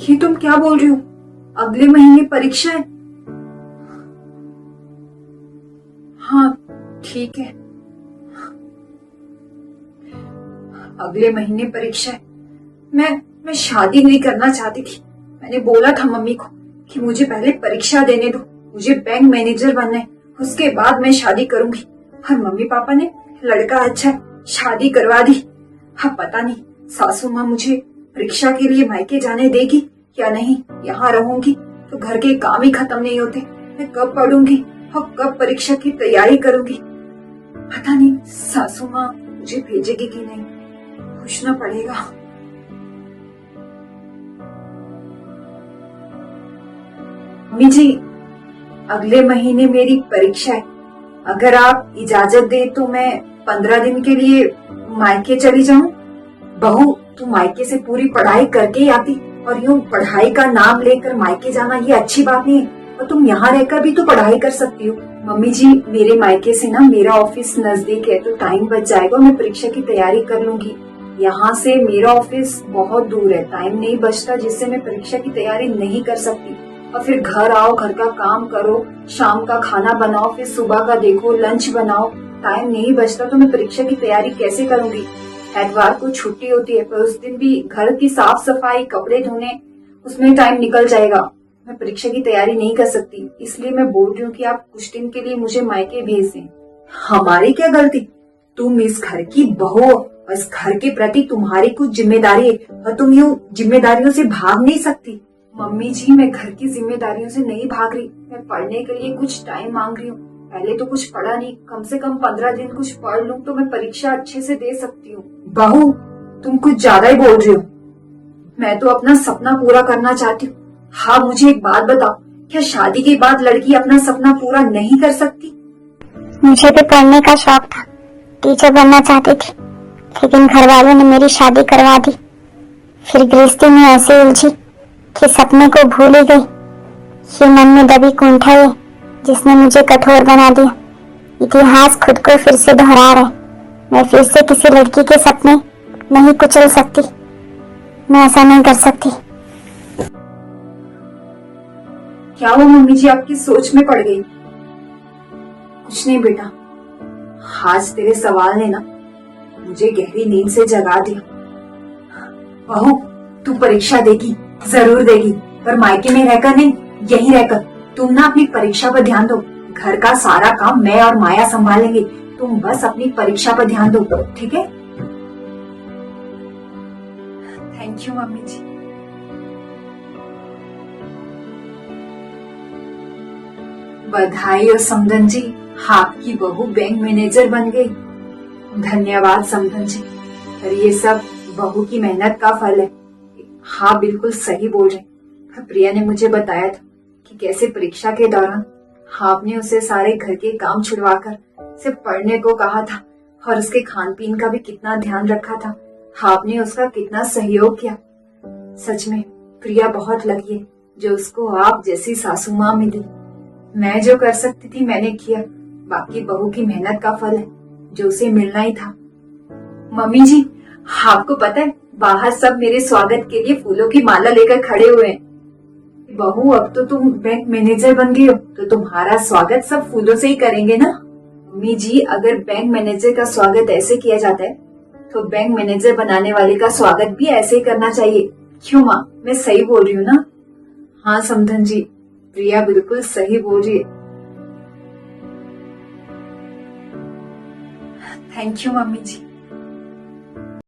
ये तुम क्या बोल रही हो? अगले महीने परीक्षा है? हाँ ठीक है, अगले महीने परीक्षा है। मैं शादी नहीं करना चाहती थी। मैंने बोला था मम्मी को कि मुझे पहले परीक्षा देने दो, मुझे बैंक मैनेजर बनना है, उसके बाद मैं शादी करूंगी। और मम्मी पापा ने लड़का अच्छा है, शादी करवा दी। अब पता नहीं सासू माँ मुझे परीक्षा के लिए मायके जाने देगी या नहीं। यहाँ रहूंगी तो घर के काम ही खत्म नहीं होते। मैं कब पढ़ूंगी और कब परीक्षा की तैयारी करूंगी? पता नहीं सासू माँ मुझे भेजेगी कि नहीं, पूछना पड़ेगा। मम्मी जी, अगले महीने मेरी परीक्षा है। अगर आप इजाजत दे तो मैं 15 दिन के लिए मायके चली जाऊं। बहू, तू मायके से पूरी पढ़ाई करके ही आती, और यूं पढ़ाई का नाम लेकर मायके जाना ये अच्छी बात नहीं है। और तुम यहाँ रहकर भी तो पढ़ाई कर सकती हो। मम्मी जी, मेरे मायके से ना मेरा ऑफिस नजदीक है तो टाइम बच जाएगा, मैं परीक्षा की तैयारी कर लूंगी। यहाँ से मेरा ऑफिस बहुत दूर है, टाइम नहीं बचता जिससे मैं परीक्षा की तैयारी नहीं कर सकती। और फिर घर आओ, घर का काम करो, शाम का खाना बनाओ, फिर सुबह का देखो, लंच बनाओ, टाइम नहीं बचता तो मैं परीक्षा की तैयारी कैसे करूंगी? एतवार को छुट्टी होती है, पर उस दिन भी घर की साफ सफाई, कपड़े धोने, उसमें टाइम निकल जाएगा। मैं परीक्षा की तैयारी नहीं कर सकती, इसलिए मैं बोल रही हूँ कि आप कुछ दिन के लिए मुझे मायके भेज दें। हमारी क्या गलती? तुम इस घर की बहू हो, और इस घर के प्रति तुम्हारी कुछ जिम्मेदारी है, और तुम यूं जिम्मेदारियों से भाग नहीं सकती। मम्मी जी, मैं घर की जिम्मेदारियों से नहीं भाग रही, मैं पढ़ने के लिए कुछ टाइम मांग रही हूँ। पहले तो कुछ पढ़ा नहीं, कम से कम 15 दिन कुछ पढ़ लूं तो मैं परीक्षा अच्छे से दे सकती हूँ। बहू, तुम कुछ ज्यादा ही बोल रही हो। मैं तो अपना सपना पूरा करना चाहती हूँ। हाँ, मुझे एक बात बताओ, क्या शादी के बाद लड़की अपना सपना पूरा नहीं कर सकती? मुझे भी पढ़ने का शौक था, टीचर बनना चाहती थी, लेकिन घर वालों ने मेरी शादी करवा दी। फिर गृहस्थी में ऐसे उलझी कि सपने को भूल ही गई। ये मन में दबी कुंठा है जिसने मुझे कठोर बना दिया। इतिहास खुद को फिर से दोहरा रहा है। मैं फिर से किसी लड़की के सपने नहीं कुचल सकती, मैं ऐसा नहीं कर सकती। क्या वो मम्मी जी आपकी सोच में पड़ गई? कुछ नहीं बेटा, आज तेरे सवाल ने ना मुझे गहरी नींद से जगा दिया। बहू, तू परीक्षा देगी, जरूर देगी, पर मायके में रहकर नहीं, यहीं रहकर। तुम ना अपनी परीक्षा पर ध्यान दो, घर का सारा काम मैं और माया संभालेंगे, तुम बस अपनी परीक्षा पर ध्यान दो, ठीक है? थैंक यू मम्मी जी। बधाई हो समधन जी, आपकी बहू बैंक मैनेजर बन गई। धन्यवाद समधन जी, पर ये सब बहू की मेहनत का फल है। हाँ, बिल्कुल सही बोल रहे। प्रिया ने मुझे बताया था कि कैसे परीक्षा के दौरान आपने उसे सारे घर के काम छुड़वाकर सिर्फ पढ़ने को कहा था, और उसके खान पीन का भी कितना ध्यान रखा था। आपने उसका कितना सहयोग किया। सच में प्रिया बहुत लकी है जो उसको आप जैसी सासू माँ मिली। मैं जो कर सकती थी मैंने किया, बाकी बहू की मेहनत का फल है जो उसे मिलना ही था। मम्मी जी, आपको पता है बाहर सब मेरे स्वागत के लिए फूलों की माला लेकर खड़े हुए हैं। बहू, अब तो तुम बैंक मैनेजर बन गई हो तो तुम्हारा स्वागत सब फूलों से ही करेंगे ना? मम्मी जी, अगर बैंक मैनेजर का स्वागत ऐसे किया जाता है तो बैंक मैनेजर बनाने वाले का स्वागत भी ऐसे ही करना चाहिए। क्यों माँ, मैं सही बोल रही हूँ ना? हाँ समधन जी, प्रिया बिल्कुल सही बोल रही है। Thank you mummy ji.